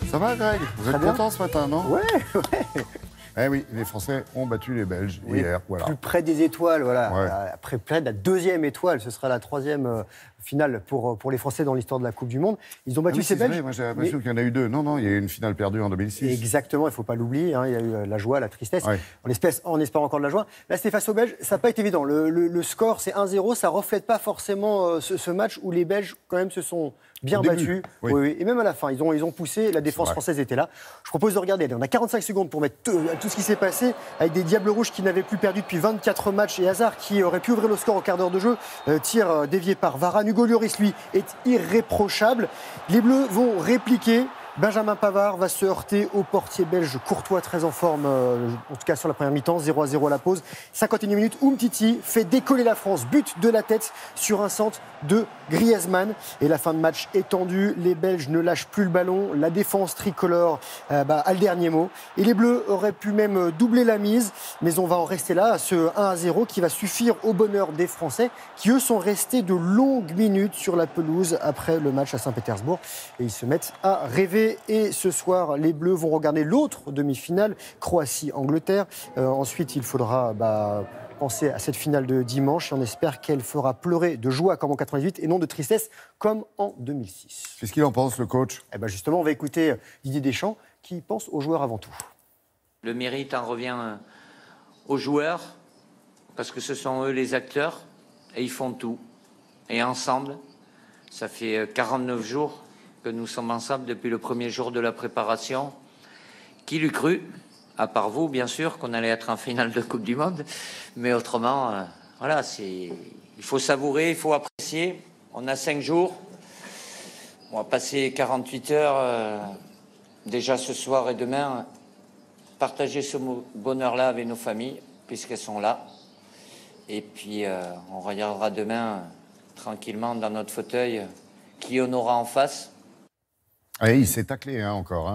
Ça va, Greg? Vous êtes content ce matin, non? Ouais. Eh oui, les Français ont battu les Belges hier. Voilà. Plus près des étoiles, voilà. Ouais. Après près de la deuxième étoile, ce sera la troisième finale pour les Français dans l'histoire de la Coupe du Monde. Ils ont battu ces Belges. Vrai, moi j'ai l'impression qu'il y en a eu deux. Non, il y a eu une finale perdue en 2006. Exactement, il ne faut pas l'oublier. Hein, il y a eu la joie, la tristesse. Ouais. On espère encore de la joie. Là, c'était face aux Belges. Ça n'a pas été évident. Le score, c'est 1-0. Ça ne reflète pas forcément ce match où les Belges, quand même, se sont bien battus. Oui. Oui. Et même à la fin, ils ont poussé. La défense française était là. Je propose de regarder. Allez, on a 45 secondes pour mettre tout ce qui s'est passé avec des Diables Rouges qui n'avaient plus perdu depuis 24 matchs et Hazard qui aurait pu ouvrir le score au quart d'heure de jeu. Tir dévié par Varane. Hugo Lloris, lui, est irréprochable. Les Bleus vont répliquer. Benjamin Pavard va se heurter au portier belge Courtois, très en forme, en tout cas sur la première mi-temps, 0-0 à la pause. 51 minutes, Umtiti fait décoller la France, but de la tête sur un centre de Griezmann. Et la fin de match est tendue, les Belges ne lâchent plus le ballon, la défense tricolore a le dernier mot. Et les Bleus auraient pu même doubler la mise, mais on va en rester là, à ce 1-0 qui va suffire au bonheur des Français, qui eux sont restés de longues minutes sur la pelouse après le match à Saint-Pétersbourg. Et ils se mettent à rêver. Et ce soir, les Bleus vont regarder l'autre demi-finale, Croatie-Angleterre. Ensuite, il faudra penser à cette finale de dimanche et on espère qu'elle fera pleurer de joie comme en 98 et non de tristesse comme en 2006. Qu'est-ce qu'il en pense, le coach? Justement, on va écouter Didier Deschamps qui pense aux joueurs avant tout. Le mérite en revient aux joueurs parce que ce sont eux les acteurs et ils font tout. Et ensemble, ça fait 49 jours que nous sommes ensemble depuis le premier jour de la préparation. Qui l'eût cru, à part vous, bien sûr, qu'on allait être en finale de Coupe du Monde. Mais autrement, voilà, il faut savourer, il faut apprécier. On a 5 jours. On va passer 48 heures, déjà ce soir et demain, partager ce bonheur-là avec nos familles, puisqu'elles sont là. Et puis, on regardera demain, tranquillement, dans notre fauteuil, qui on aura en face. Et il s'est taclé encore.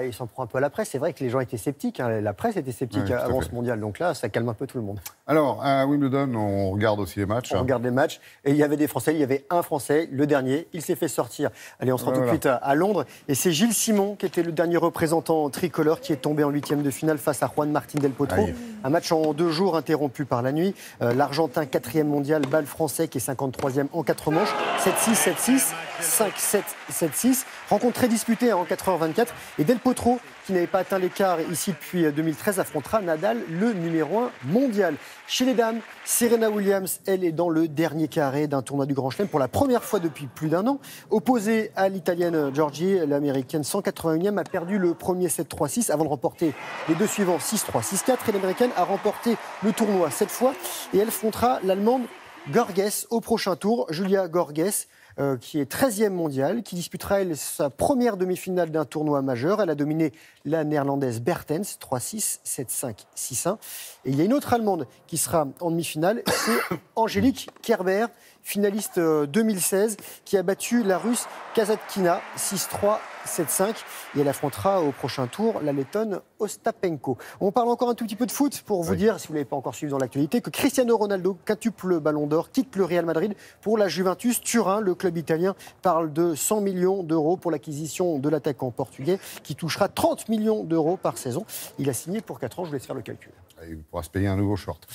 Il s'en prend un peu à la presse. C'est vrai que les gens étaient sceptiques. La presse était sceptique avant ce mondial. Donc là, ça calme un peu tout le monde. Alors, à Wimbledon, on regarde aussi les matchs. On regarde les matchs. Et il y avait des Français. Il y avait un Français, le dernier. Il s'est fait sortir. Allez, on se rend tout de suite à Londres. Et c'est Gilles Simon qui était le dernier représentant tricolore qui est tombé en 8e de finale face à Juan Martín del Potro. Aïe. Un match en 2 jours interrompu par la nuit. L'Argentin, 4e mondial, bat le Français qui est 53e en 4 manches. 7-6, 7-6, 5-7, 7-6. Rencontre très disputée en 4h24. Et Del Potro, qui n'avait pas atteint l'écart ici depuis 2013, affrontera Nadal, le numéro 1 mondial. Chez les dames, Serena Williams, elle est dans le dernier carré d'un tournoi du Grand Chelem pour la première fois depuis plus d'1 an. Opposée à l'italienne Giorgi, l'américaine 181e a perdu le premier set 3-6 avant de remporter les 2 suivants 6-3, 6-4. Et l'américaine a remporté le tournoi 7 fois. Et elle affrontera l'allemande Görges au prochain tour. Julia Görges, qui est 13e mondiale, qui disputera elle, sa première demi-finale d'un tournoi majeur. Elle a dominé la néerlandaise Bertens, 3-6, 7-5, 6-1. Et il y a une autre allemande qui sera en demi-finale, c'est Angélique Kerber, finaliste 2016, qui a battu la russe Kasatkina, 6-3, 7-5. Et elle affrontera au prochain tour la lettonne Ostapenko. On parle encore un tout petit peu de foot pour vous dire, si vous ne l'avez pas encore suivi dans l'actualité, que Cristiano Ronaldo, quintuple ballon d'or, quitte le Real Madrid pour la Juventus Turin. Le club italien parle de 100 millions d'euros pour l'acquisition de l'attaquant portugais qui touchera 30 millions d'euros par saison. Il a signé pour 4 ans, je vous laisse faire le calcul. Il pourra se payer un nouveau short.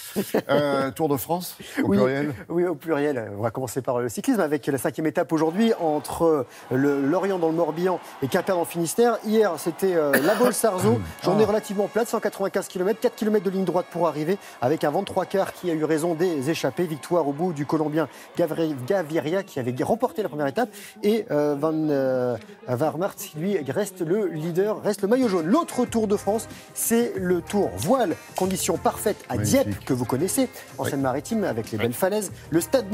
Tour de France, au pluriel? Oui, au pluriel. On va commencer par le cyclisme avec la 5e étape aujourd'hui entre Lorient dans le Morbihan et Quimper dans le Finistère. Hier, c'était la Baule-Sarzeau. Journée relativement plate, 195 km, 4 km de ligne droite pour arriver, avec un vent de 3/4 qui a eu raison des échappées. Victoire au bout du Colombien Gaviria qui avait remporté la première étape. Et Van Aert, lui, reste le leader, reste le maillot jaune. L'autre Tour de France, c'est le Tour voile. Conditions parfaites à Dieppe, que vous connaissez, en Seine-Maritime, avec les belles falaises. Les stades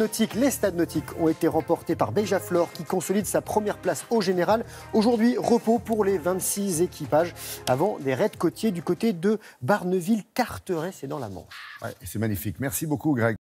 nautiques ont été remportés par Bejaflor, qui consolide sa première place au général. Aujourd'hui, repos pour les 26 équipages, avant des raids côtiers du côté de Barneville-Carteret, c'est dans la Manche. C'est magnifique. Merci beaucoup, Greg.